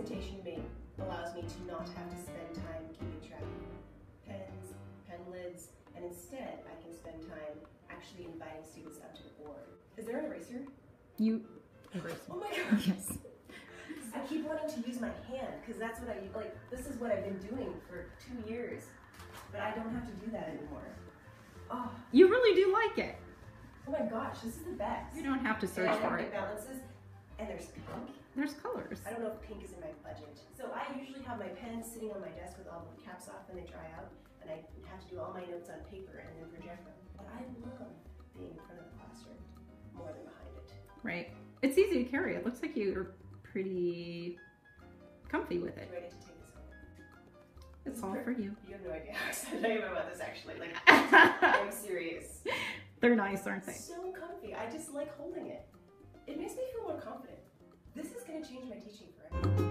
Presentationmate allows me to not have to spend time keeping track of pens, pen lids, and instead I can spend time actually inviting students up to the board. Is there an eraser? You erase. Oh my gosh. Yes. I keep wanting to use my hand because that's what I like. This is what I've been doing for 2 years, but I don't have to do that anymore. Oh, You really do like it. oh my gosh, this is the best. You don't have to search And I for like it. the balances, and there's pink. There's colors. I don't know if pink is in my budget. So I usually have my pens sitting on my desk with all the caps off when they dry out, and I have to do all my notes on paper and then project them. But I love being in front of the classroom more than behind it. Right. It's easy to carry. It looks like you're pretty comfy with it. Ready to take this home? It's all for you. You have no idea how excited I am about this actually. Like, I'm serious. They're nice, aren't they? So comfy. I just like holding it. It makes me feel more confident. This is going to change my teaching forever.